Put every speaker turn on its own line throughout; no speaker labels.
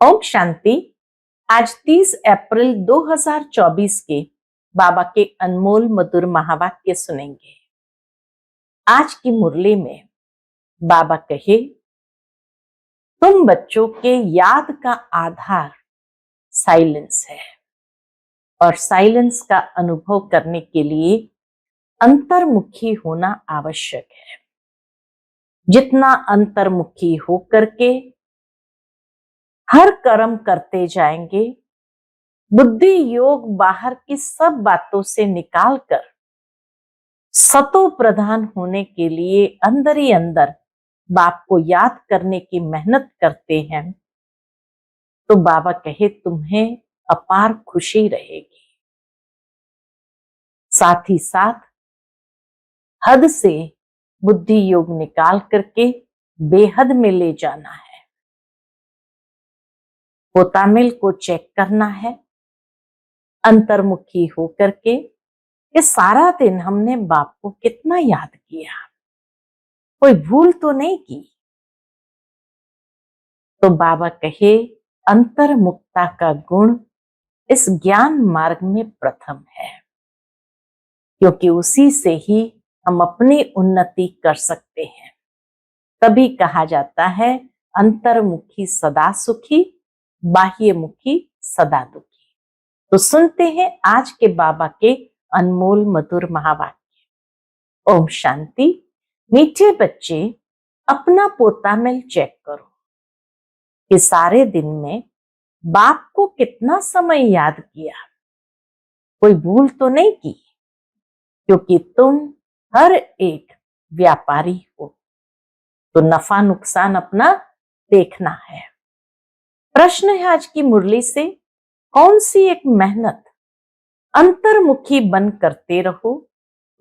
ओम शांति। आज 30 अप्रैल 2024 के बाबा के अनमोल मधुर महावाक्य सुनेंगे। आज की मुरली में बाबा कहे, तुम बच्चों के याद का आधार साइलेंस है और साइलेंस का अनुभव करने के लिए अंतर्मुखी होना आवश्यक है। जितना अंतर्मुखी होकर के हर कर्म करते जाएंगे, बुद्धि योग बाहर की सब बातों से निकालकर सतो प्रधान होने के लिए अंदर ही अंदर बाप को याद करने की मेहनत करते हैं, तो बाबा कहे तुम्हें अपार खुशी रहेगी। साथ ही साथ हद से बुद्धि योग निकाल करके बेहद में ले जाना है। पोतामिल को चेक करना है अंतर्मुखी होकर के कि सारा दिन हमने बाप को कितना याद किया, कोई भूल तो नहीं की। तो बाबा कहे अंतर्मुखता का गुण इस ज्ञान मार्ग में प्रथम है, क्योंकि उसी से ही हम अपनी उन्नति कर सकते हैं। तभी कहा जाता है अंतर्मुखी सदा सुखी, बाह्यमुखी सदा दुखी। तो सुनते हैं आज के बाबा के अनमोल मधुर महावाक्य। ओम शांति। मीठे बच्चे, अपना पोतामिल चेक करो कि सारे दिन में बाप को कितना समय याद किया, कोई भूल तो नहीं की, क्योंकि तुम हर एक व्यापारी हो, तो नफा नुकसान अपना देखना है। प्रश्न है आज की मुरली से, कौन सी एक मेहनत अंतर्मुखी बन करते रहो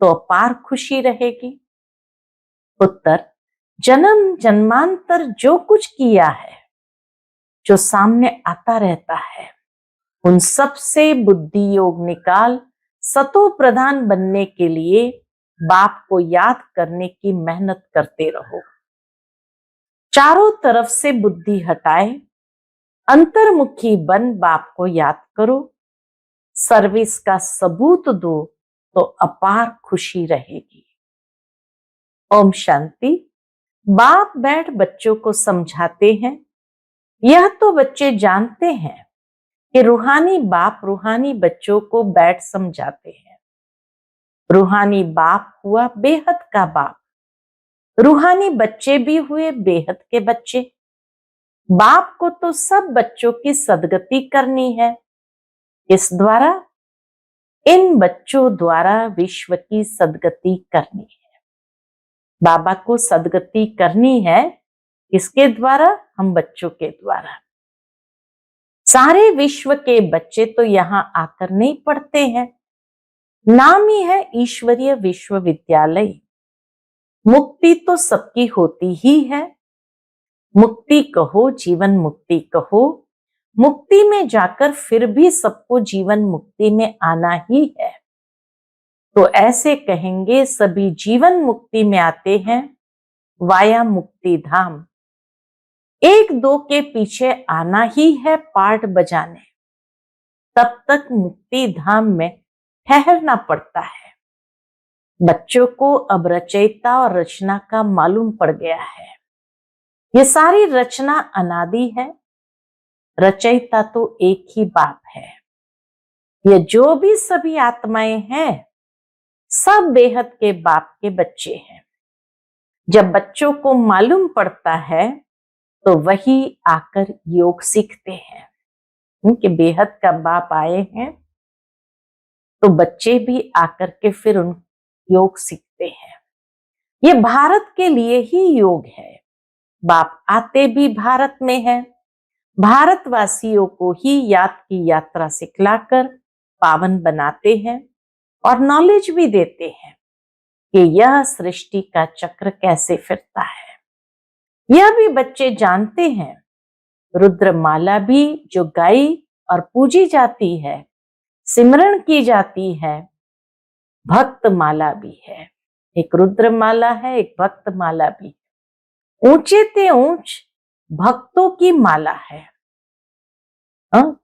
तो अपार खुशी रहेगी? उत्तर, जन्म जन्मांतर जो कुछ किया है, जो सामने आता रहता है, उन सब से बुद्धि योग निकाल सतो प्रधान बनने के लिए बाप को याद करने की मेहनत करते रहो। चारों तरफ से बुद्धि हटाए अंतर्मुखी बन बाप को याद करो। सर्विस का सबूत दो तो अपार खुशी रहेगी। ओम शांति। बाप बैठ बच्चों को समझाते हैं। यह तो बच्चे जानते हैं कि रूहानी बाप रूहानी बच्चों को बैठ समझाते हैं। रूहानी बाप हुआ बेहद का बाप, रूहानी बच्चे भी हुए बेहद के बच्चे। बाप को तो सब बच्चों की सदगति करनी है। इस द्वारा, इन बच्चों द्वारा विश्व की सदगति करनी है। बाबा को सदगति करनी है, किसके द्वारा? हम बच्चों के द्वारा। सारे विश्व के बच्चे तो यहां आकर नहीं पढ़ते हैं, नाम ही है ईश्वरीय विश्वविद्यालय। मुक्ति तो सबकी होती ही है। मुक्ति कहो, जीवन मुक्ति कहो, मुक्ति में जाकर फिर भी सबको जीवन मुक्ति में आना ही है। तो ऐसे कहेंगे सभी जीवन मुक्ति में आते हैं वाया मुक्ति धाम। एक दो के पीछे आना ही है पार्ट बजाने, तब तक मुक्ति धाम में ठहरना पड़ता है। बच्चों को अब रचयिता और रचना का मालूम पड़ गया है। ये सारी रचना अनादि है, रचयिता तो एक ही बाप है। ये जो भी सभी आत्माएं हैं, सब बेहद के बाप के बच्चे हैं। जब बच्चों को मालूम पड़ता है तो वही आकर योग सीखते हैं। उनके बेहद का बाप आए हैं, तो बच्चे भी आकर के फिर उन योग सीखते हैं। ये भारत के लिए ही योग है। बाप आते भी भारत में है, भारतवासियों को ही याद की यात्रा सिखलाकर पावन बनाते हैं और नॉलेज भी देते हैं कि यह सृष्टि का चक्र कैसे फिरता है। यह भी बच्चे जानते हैं। रुद्रमाला भी जो गाई और पूजी जाती है, सिमरण की जाती है, भक्त माला भी है। एक रुद्रमाला है, एक भक्त माला भी। ऊंचे ते ऊंच भक्तों की माला है। हाँ,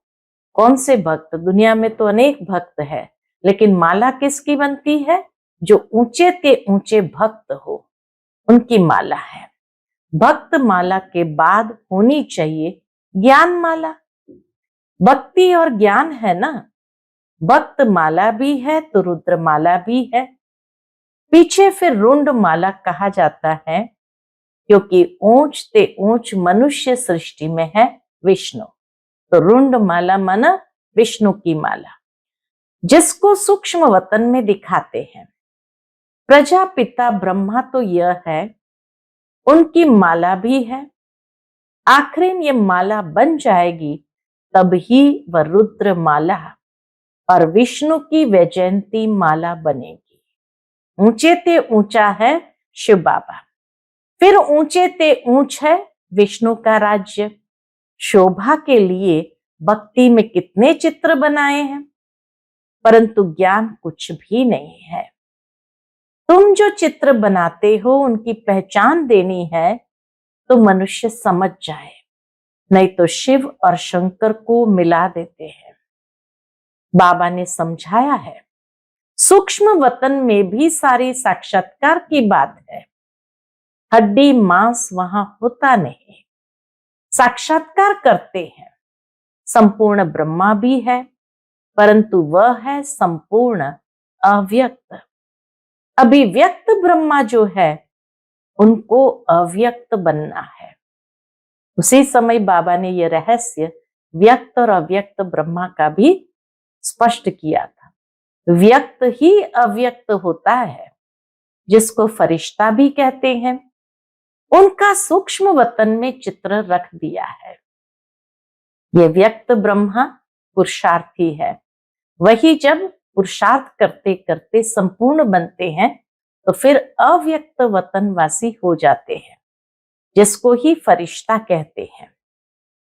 कौन से भक्त? दुनिया में तो अनेक भक्त है, लेकिन माला किसकी बनती है? जो ऊंचे के ऊंचे भक्त हो, उनकी माला है। भक्त माला के बाद होनी चाहिए ज्ञान माला। भक्ति और ज्ञान है ना, भक्त माला भी है तो रुद्र माला भी है। पीछे फिर रुंड माला कहा जाता है, क्योंकि ऊंच ते ऊंच मनुष्य सृष्टि में है विष्णु, तो रुंड माला माना विष्णु की माला, जिसको सूक्ष्म वतन में दिखाते हैं। प्रजापिता ब्रह्मा तो यह है, उनकी माला भी है। आखिर ये माला बन जाएगी तब ही वह रुद्र माला और विष्णु की वैजयंती माला बनेगी। ऊंचे ते ऊंचा है शिव बाबा, फिर ऊंचे ते ऊंच है विष्णु का राज्य। शोभा के लिए भक्ति में कितने चित्र बनाए हैं, परंतु ज्ञान कुछ भी नहीं है। तुम जो चित्र बनाते हो उनकी पहचान देनी है तो मनुष्य समझ जाए, नहीं तो शिव और शंकर को मिला देते हैं। बाबा ने समझाया है, सूक्ष्म वतन में भी सारी साक्षात्कार की बात है। हड्डी मांस वहां होता नहीं, साक्षात्कार करते हैं। संपूर्ण ब्रह्मा भी है, परंतु वह है संपूर्ण अव्यक्त। अभिव्यक्त ब्रह्मा जो है उनको अव्यक्त बनना है। उसी समय बाबा ने यह रहस्य व्यक्त और अव्यक्त ब्रह्मा का भी स्पष्ट किया था। व्यक्त ही अव्यक्त होता है, जिसको फरिश्ता भी कहते हैं। उनका सूक्ष्म वतन में चित्र रख दिया है। ये व्यक्त ब्रह्मा पुरुषार्थी है, वही जब पुरुषार्थ करते करते संपूर्ण बनते हैं तो फिर अव्यक्त वतनवासी हो जाते हैं, जिसको ही फरिश्ता कहते हैं।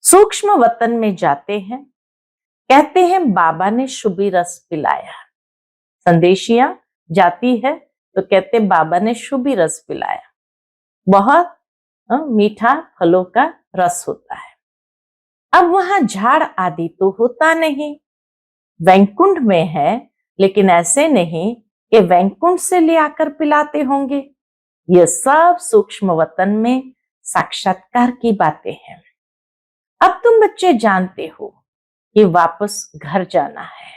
सूक्ष्म वतन में जाते हैं, कहते हैं बाबा ने शुभी रस पिलाया। संदेशिया जाती है तो कहते बाबा ने शुभी रस पिलाया, बहुत मीठा फलों का रस होता है। अब वहां झाड़ आदि तो होता नहीं, वैकुंठ में है, लेकिन ऐसे नहीं कि वैकुंठ से ले आकर पिलाते होंगे। यह सब सूक्ष्म वतन में साक्षात्कार की बातें हैं। अब तुम बच्चे जानते हो कि वापस घर जाना है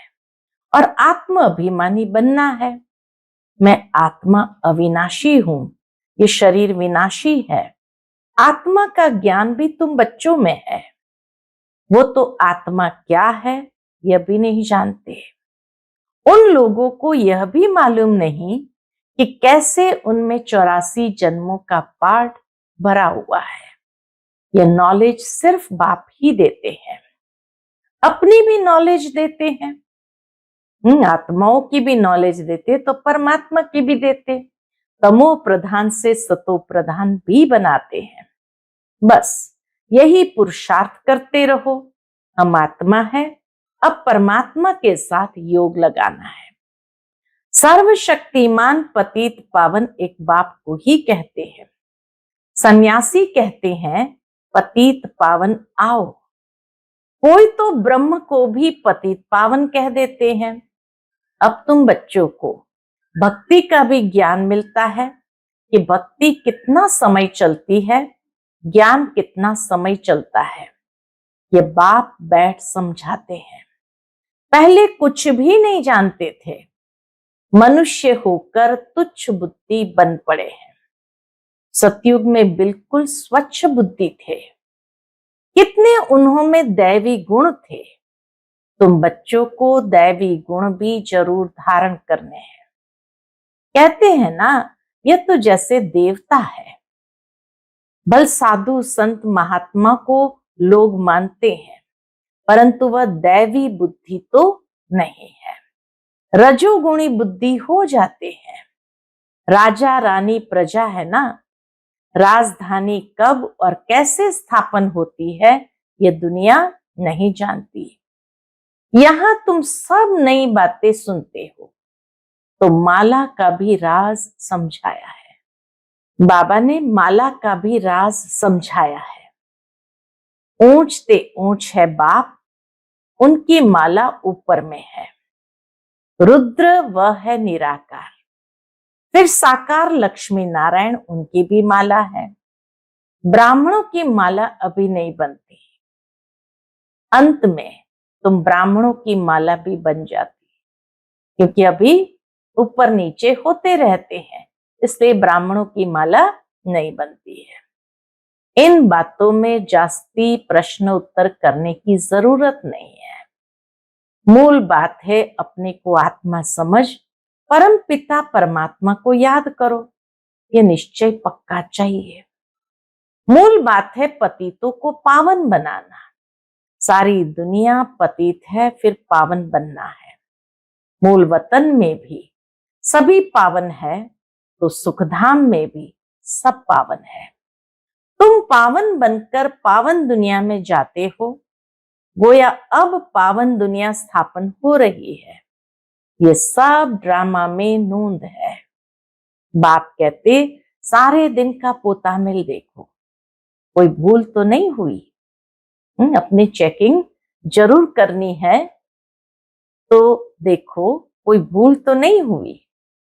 और आत्म अभिमानी बनना है। मैं आत्मा अविनाशी हूं, ये शरीर विनाशी है। आत्मा का ज्ञान भी तुम बच्चों में है। वो तो आत्मा क्या है यह भी नहीं जानते। उन लोगों को यह भी मालूम नहीं कि कैसे उनमें 84 जन्मों का पाठ भरा हुआ है। यह नॉलेज सिर्फ बाप ही देते हैं, अपनी भी नॉलेज देते हैं, आत्माओं की भी नॉलेज देते तो परमात्मा की भी देते। तमो प्रधान से सतो प्रधान भी बनाते हैं। बस यही पुरुषार्थ करते रहो। हम आत्मा है, अब परमात्मा के साथ योग लगाना है। सर्वशक्तिमान पतित पावन एक बाप को ही कहते हैं। सन्यासी कहते हैं पतित पावन आओ। कोई तो ब्रह्म को भी पतित पावन कह देते हैं। अब तुम बच्चों को भक्ति का भी ज्ञान मिलता है कि भक्ति कितना समय चलती है, ज्ञान कितना समय चलता है। ये बाप बैठ समझाते हैं। पहले कुछ भी नहीं जानते थे, मनुष्य होकर तुच्छ बुद्धि बन पड़े हैं। सतयुग में बिल्कुल स्वच्छ बुद्धि थे। कितने उन्हों में दैवी गुण थे। तुम बच्चों को दैवी गुण भी जरूर धारण करने हैं। कहते हैं ना, यह तो जैसे देवता है। बल साधु संत महात्मा को लोग मानते हैं, परंतु वह दैवी बुद्धि तो नहीं है। रजोगुणी बुद्धि हो जाते हैं। राजा रानी प्रजा है ना, राजधानी कब और कैसे स्थापन होती है यह दुनिया नहीं जानती। यहां तुम सब नई बातें सुनते हो, तो माला का भी राज समझाया है। बाबा ने माला का भी राज समझाया है। ऊंच ते ऊंच है बाप, उनकी माला ऊपर में है। रुद्र वह है निराकार। फिर साकार लक्ष्मी नारायण, उनकी भी माला है। ब्राह्मणों की माला अभी नहीं बनती, अंत में तुम ब्राह्मणों की माला भी बन जाती, क्योंकि अभी ऊपर नीचे होते रहते हैं, इसलिए ब्राह्मणों की माला नहीं बनती है। इन बातों में जास्ती प्रश्न उत्तर करने की जरूरत नहीं है। मूल बात है अपने को आत्मा समझ परम पिता परमात्मा को याद करो, ये निश्चय पक्का चाहिए। मूल बात है पतितों को पावन बनाना। सारी दुनिया पतित है, फिर पावन बनना है। मूल वतन में भी सभी पावन है, तो सुखधाम में भी सब पावन है। तुम पावन बनकर पावन दुनिया में जाते हो, गोया अब पावन दुनिया स्थापन हो रही है। ये सब ड्रामा में नूंद है। बाप कहते सारे दिन का पोता मिल देखो, कोई भूल तो नहीं हुई। अपनी चेकिंग जरूर करनी है, तो देखो कोई भूल तो नहीं हुई।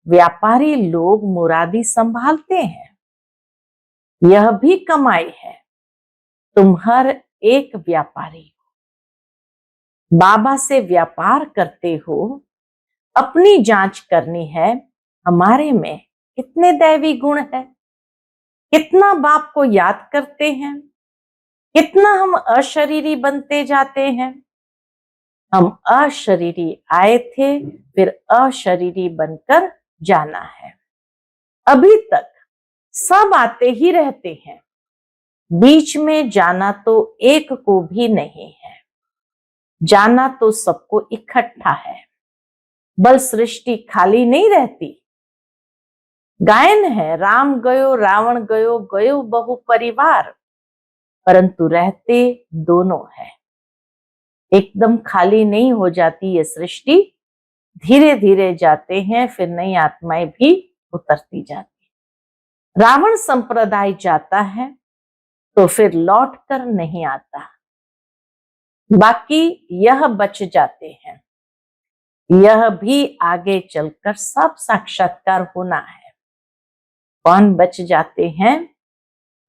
व्यापारी लोग मुरादी संभालते हैं, यह भी कमाई है। तुम हर एक व्यापारी हो, बाबा से व्यापार करते हो, अपनी जांच करनी है हमारे में कितने दैवी गुण है, कितना बाप को याद करते हैं, कितना हम अशरीरी बनते जाते हैं। हम अशरीरी आए थे, फिर अशरीरी बनकर जाना है। अभी तक सब आते ही रहते हैं, बीच में जाना तो एक को भी नहीं है। जाना तो सबको इकट्ठा है। बल सृष्टि खाली नहीं रहती। गायन है राम गयो रावण गयो, गयो बहु परिवार, परंतु रहते दोनों है। एकदम खाली नहीं हो जाती ये सृष्टि, धीरे धीरे जाते हैं, फिर नई आत्माएं भी उतरती जाती। रावण संप्रदाय जाता है तो फिर लौट कर नहीं आता, बाकी यह बच जाते हैं। यह भी आगे चलकर सब साक्षात्कार होना है। कौन बच जाते हैं?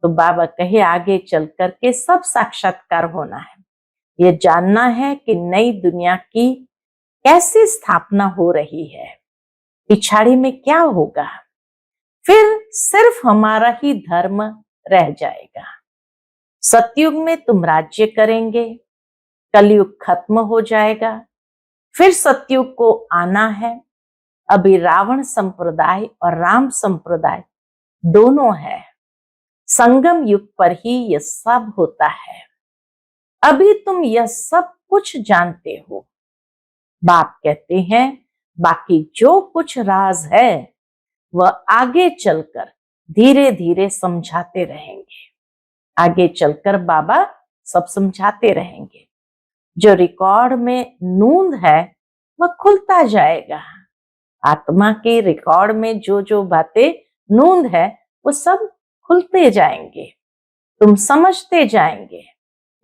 तो बाबा कहे आगे चल करके सब साक्षात्कार होना है। ये जानना है कि नई दुनिया की कैसी स्थापना हो रही है, पिछाड़ी में क्या होगा, फिर सिर्फ हमारा ही धर्म रह जाएगा। सतयुग में तुम राज्य करेंगे, कलयुग खत्म हो जाएगा, फिर सतयुग को आना है। अभी रावण संप्रदाय और राम संप्रदाय दोनों है। संगम युग पर ही यह सब होता है। अभी तुम यह सब कुछ जानते हो। बाप कहते हैं बाकी जो कुछ राज है वह आगे चलकर धीरे धीरे समझाते रहेंगे। आगे चलकर बाबा सब समझाते रहेंगे। जो रिकॉर्ड में नूंद है वह खुलता जाएगा। आत्मा के रिकॉर्ड में जो जो बातें नूंद है वो सब खुलते जाएंगे, तुम समझते जाएंगे।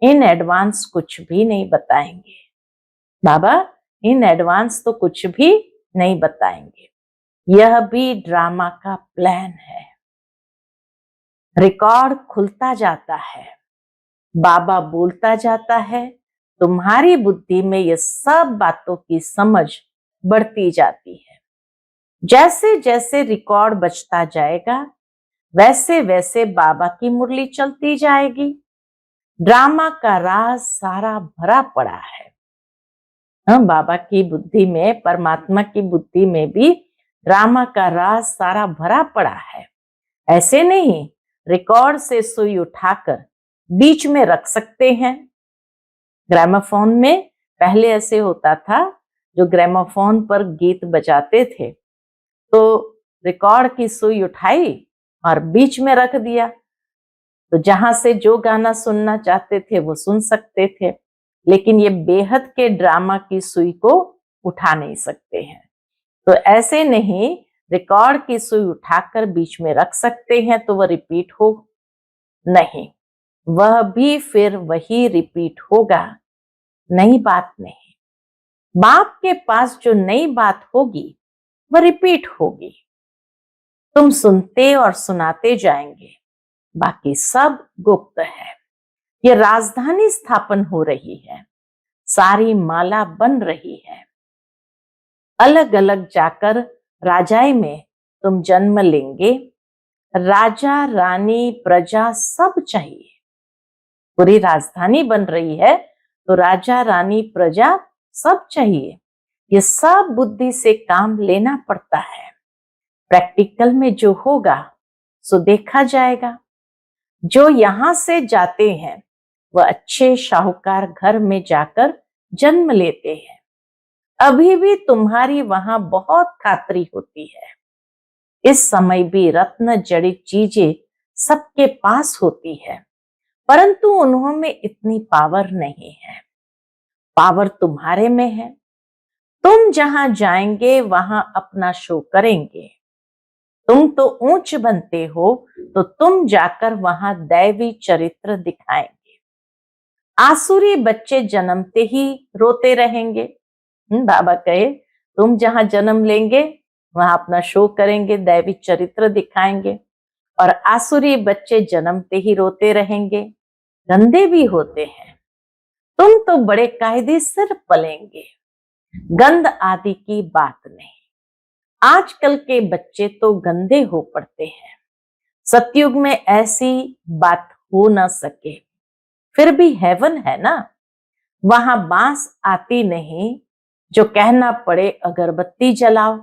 इन एडवांस कुछ भी नहीं बताएंगे बाबा, इन एडवांस तो कुछ भी नहीं बताएंगे। यह भी ड्रामा का प्लान है। रिकॉर्ड खुलता जाता है, बाबा बोलता जाता है, तुम्हारी बुद्धि में ये सब बातों की समझ बढ़ती जाती है। जैसे जैसे रिकॉर्ड बचता जाएगा वैसे वैसे बाबा की मुरली चलती जाएगी। ड्रामा का राज सारा भरा पड़ा है। बाबा की बुद्धि में, परमात्मा की बुद्धि में भी ड्रामा का राज सारा भरा पड़ा है। ऐसे नहीं रिकॉर्ड से सुई उठाकर बीच में रख सकते हैं। ग्रामोफोन में पहले ऐसे होता था, जो ग्रामोफोन पर गीत बजाते थे तो रिकॉर्ड की सुई उठाई और बीच में रख दिया, तो जहां से जो गाना सुनना चाहते थे वो सुन सकते थे। लेकिन ये बेहद के ड्रामा की सुई को उठा नहीं सकते हैं। तो ऐसे नहीं, रिकॉर्ड की सुई उठाकर बीच में रख सकते हैं तो वह रिपीट हो नहीं, वह भी फिर वही रिपीट होगा नई बात नहीं। बाप के पास जो नई बात होगी वह रिपीट होगी। तुम सुनते और सुनाते जाएंगे, बाकी सब गुप्त है। ये राजधानी स्थापन हो रही है, सारी माला बन रही है। अलग अलग जाकर राजाई में तुम जन्म लेंगे। राजा रानी प्रजा सब चाहिए। पूरी राजधानी बन रही है तो राजा रानी प्रजा सब चाहिए। ये सब बुद्धि से काम लेना पड़ता है। प्रैक्टिकल में जो होगा सो देखा जाएगा। जो यहां से जाते हैं वह अच्छे शाहूकार घर में जाकर जन्म लेते हैं। अभी भी तुम्हारी वहां बहुत खातरी होती है। इस समय भी रत्न जड़ित चीजें सबके पास होती है, परंतु उन्होंने इतनी पावर नहीं है। पावर तुम्हारे में है। तुम जहां जाएंगे वहां अपना शो करेंगे। तुम तो ऊंच बनते हो तो तुम जाकर वहां दैवी चरित्र दिखाएंगे। आसुरी बच्चे जन्मते ही रोते रहेंगे। बाबा कहे तुम जहां जन्म लेंगे वहां अपना शो करेंगे, दैवी चरित्र दिखाएंगे। और आसुरी बच्चे जन्मते ही रोते रहेंगे, गंदे भी होते हैं। तुम तो बड़े कायदे से पलेंगे, गंद आदि की बात नहीं। आजकल के बच्चे तो गंदे हो पड़ते हैं। सतयुग में ऐसी बात हो ना सके। फिर भी हेवन है ना, वहां बांस आती नहीं जो कहना पड़े अगरबत्ती जलाओ।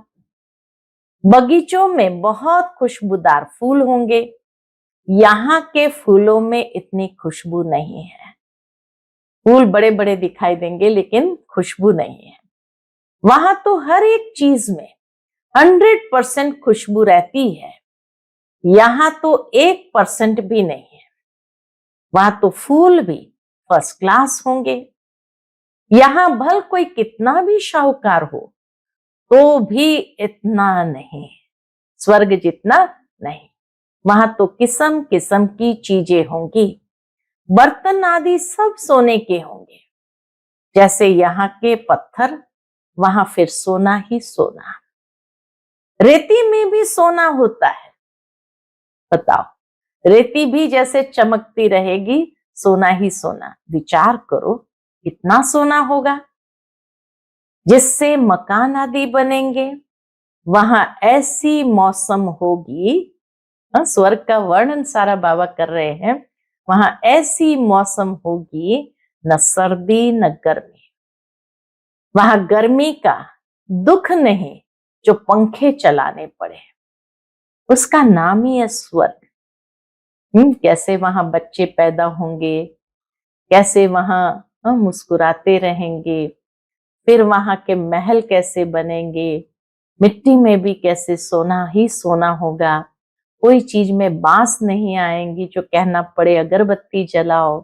बगीचों में बहुत खुशबूदार फूल होंगे, यहाँ के फूलों में इतनी खुशबू नहीं है। फूल बड़े बड़े दिखाई देंगे लेकिन खुशबू नहीं है। वहां तो हर एक चीज में 100% खुशबू रहती है, यहां तो 1% भी नहीं है। वहां तो फूल भी फर्स्ट क्लास होंगे। यहां भल कोई कितना भी शाहूकार हो तो भी इतना नहीं, स्वर्ग जितना नहीं। वहां तो किस्म किस्म की चीजें होंगी। बर्तन आदि सब सोने के होंगे। जैसे यहाँ के पत्थर, वहां फिर सोना ही सोना। रेती में भी सोना होता है। बताओ, रेती भी जैसे चमकती रहेगी, सोना ही सोना। विचार करो कितना सोना होगा। जिससे मकान आदि बनेंगे, वहां ऐसी मौसम होगी। स्वर्ग का वर्णन सारा बाबा कर रहे हैं। वहां ऐसी मौसम होगी, न सर्दी न गर्मी। वहां गर्मी का दुख नहीं जो पंखे चलाने पड़े। उसका नाम ही है स्वर्ग। कैसे वहां बच्चे पैदा होंगे, कैसे वहां मुस्कुराते रहेंगे। फिर वहां के महल कैसे बनेंगे, मिट्टी में भी कैसे सोना ही सोना होगा। कोई चीज में बांस नहीं आएंगी जो कहना पड़े अगरबत्ती जलाओ।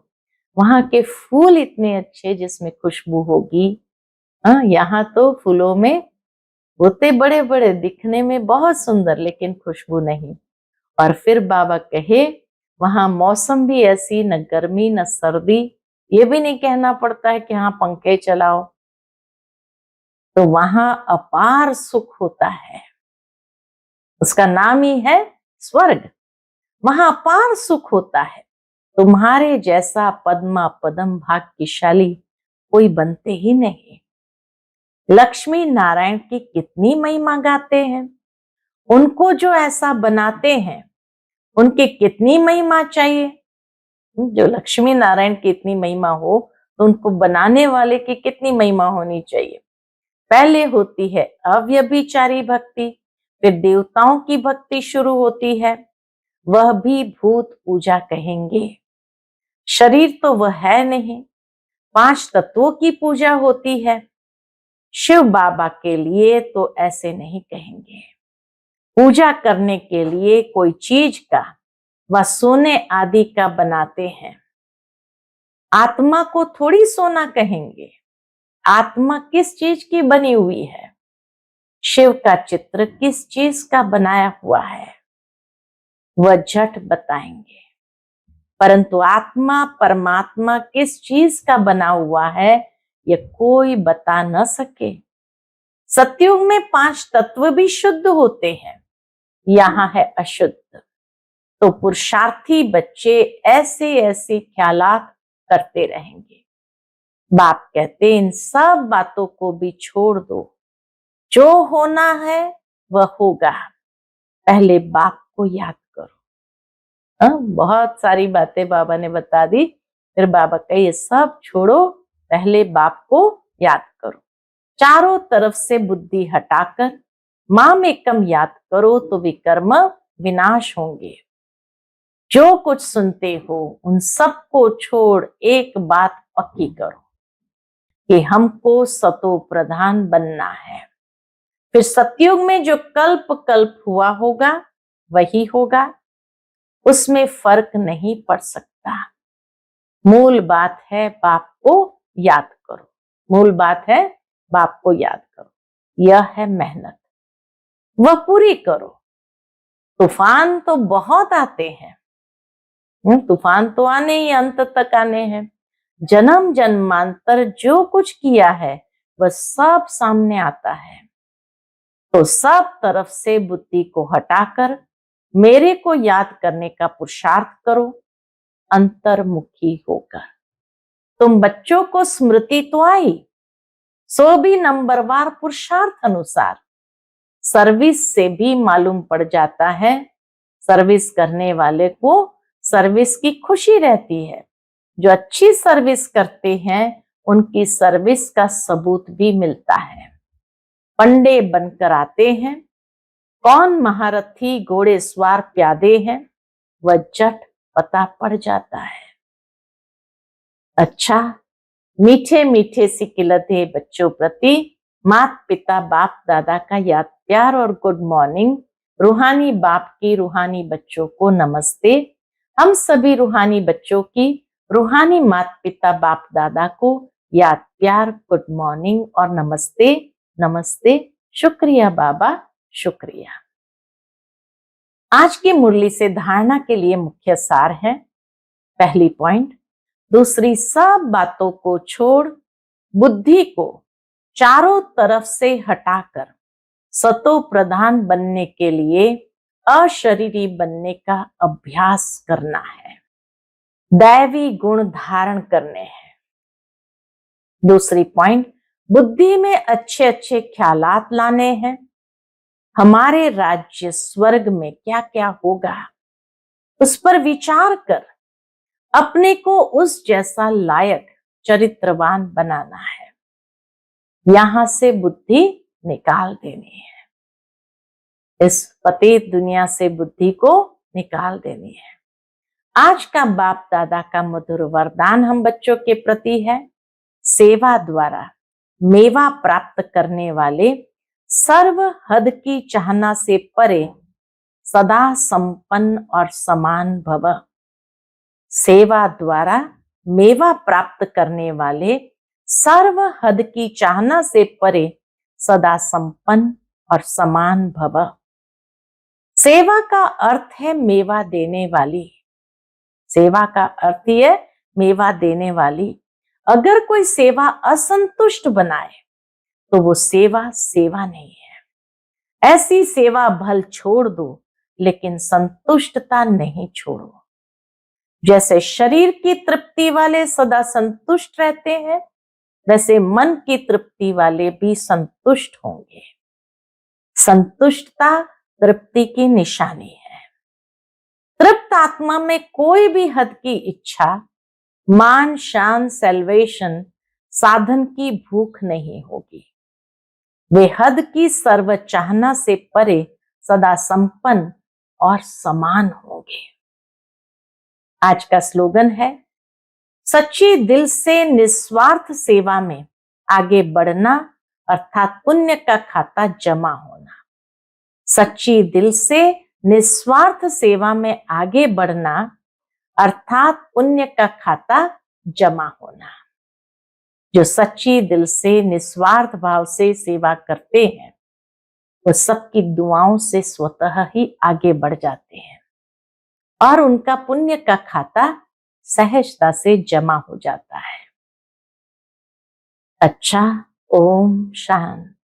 वहां के फूल इतने अच्छे जिसमें खुशबू होगी। यहाँ तो फूलों में होते बड़े बड़े, दिखने में बहुत सुंदर, लेकिन खुशबू नहीं। और फिर बाबा कहे वहां मौसम भी ऐसी, न गर्मी न सर्दी। ये भी नहीं कहना पड़ता है कि हाँ पंखे चलाओ। तो वहां अपार सुख होता है, उसका नाम ही है स्वर्ग। वहां अपार सुख होता है। तुम्हारे जैसा पद्मा पदम भाग्यशाली कोई बनते ही नहीं। लक्ष्मी नारायण की कितनी महिमा गाते हैं। उनको जो ऐसा बनाते हैं उनकी कितनी महिमा चाहिए। जो लक्ष्मी नारायण की इतनी महिमा हो तो उनको बनाने वाले की कितनी महिमा होनी चाहिए। पहले होती है अव्यभिचारी भक्ति, फिर देवताओं की भक्ति शुरू होती है। वह भी भूत पूजा कहेंगे। शरीर तो वह है नहीं, 5 तत्वों की पूजा होती है। शिव बाबा के लिए तो ऐसे नहीं कहेंगे। पूजा करने के लिए कोई चीज का व सोने आदि का बनाते हैं। आत्मा को थोड़ी सोना कहेंगे। आत्मा किस चीज की बनी हुई है? शिव का चित्र किस चीज का बनाया हुआ है वह झट बताएंगे। परंतु आत्मा परमात्मा किस चीज का बना हुआ है ये कोई बता न सके। सतयुग में 5 तत्व भी शुद्ध होते हैं, यहाँ है अशुद्ध। तो पुरुषार्थी बच्चे ऐसे ऐसे ख्यालात करते रहेंगे। बाप कहते इन सब बातों को भी छोड़ दो, जो होना है वह होगा, पहले बाप को याद करो। बहुत सारी बातें बाबा ने बता दी, फिर बाबा का ये सब छोड़ो, पहले बाप को याद करो। चारों तरफ से बुद्धि हटाकर माम एकम याद करो तो विकर्म विनाश होंगे। जो कुछ सुनते हो उन सबको छोड़ एक बात पक्की करो कि हमको सतो प्रधान बनना है। फिर सतयुग में जो कल्प कल्प हुआ होगा वही होगा, उसमें फर्क नहीं पड़ सकता। मूल बात है बाप को याद करो, मूल बात है बाप को याद करो। यह है मेहनत, वह पूरी करो। तूफान तो बहुत आते हैं, तूफान तो आने ही अंत तक आने हैं। जन्म जन्मांतर जो कुछ किया है वह सब सामने आता है। तो सब तरफ से बुद्धि को हटाकर मेरे को याद करने का पुरुषार्थ करो, अंतर्मुखी होकर। तुम बच्चों को स्मृति तो आई, सो भी नंबरवार पुरुषार्थ अनुसार। सर्विस से भी मालूम पड़ जाता है, सर्विस करने वाले को सर्विस की खुशी रहती है। जो अच्छी सर्विस करते हैं उनकी सर्विस का सबूत भी मिलता है। पंडे बनकर आते हैं, कौन महारथी घोड़े सवार प्यादे हैं वह जट पता पड़ जाता है। अच्छा, मीठे मीठे सिकिलते बच्चों प्रति माता पिता बाप दादा का याद प्यार और गुड मॉर्निंग। रूहानी बाप की रूहानी बच्चों को नमस्ते। हम सभी रूहानी बच्चों की रूहानी माता पिता बाप दादा को याद प्यार, गुड मॉर्निंग और नमस्ते। नमस्ते, शुक्रिया बाबा, शुक्रिया। आज की मुरली से धारणा के लिए मुख्य सार है, पहली पॉइंट, दूसरी सब बातों को छोड़ बुद्धि को चारों तरफ से हटाकर सतो प्रधान बनने के लिए अशरीरी बनने का अभ्यास करना है, दैवी गुण धारण करने हैं। दूसरी पॉइंट, बुद्धि में अच्छे अच्छे ख्यालात लाने हैं। हमारे राज्य स्वर्ग में क्या क्या होगा उस पर विचार कर अपने को उस जैसा लायक चरित्रवान बनाना है। यहां से बुद्धि निकाल देनी है, इस पतित दुनिया से बुद्धि को निकाल देनी है। आज का बाप दादा का मधुर वरदान हम बच्चों के प्रति है, सेवा द्वारा मेवा प्राप्त करने वाले सर्व हद की चाहना से परे सदा संपन्न और समान भव। सेवा द्वारा मेवा प्राप्त करने वाले सर्व हद की चाहना से परे सदा संपन्न और समान भव। सेवा का अर्थ है मेवा देने वाली, सेवा का अर्थ है मेवा देने वाली। अगर कोई सेवा असंतुष्ट बनाए तो वो सेवा सेवा नहीं है। ऐसी सेवा भल छोड़ दो लेकिन संतुष्टता नहीं छोड़ो। जैसे शरीर की तृप्ति वाले सदा संतुष्ट रहते हैं, वैसे मन की तृप्ति वाले भी संतुष्ट होंगे। संतुष्टता तृप्ति की निशानी है। तृप्त आत्मा में कोई भी हद की इच्छा, मान शान, सेल्वेशन, साधन की भूख नहीं होगी। वे हद की सर्व चाहना से परे सदा संपन्न और समान होंगे। आज का स्लोगन है, सच्ची दिल से निस्वार्थ सेवा में आगे बढ़ना अर्थात पुण्य का खाता जमा होना। सच्ची दिल से निस्वार्थ सेवा में आगे बढ़ना अर्थात पुण्य का खाता जमा होना। जो सच्ची दिल से निस्वार्थ भाव से सेवा करते हैं वो सबकी दुआओं से स्वतः ही आगे बढ़ जाते हैं और उनका पुण्य का खाता सहजता से जमा हो जाता है। अच्छा, ओम शांति।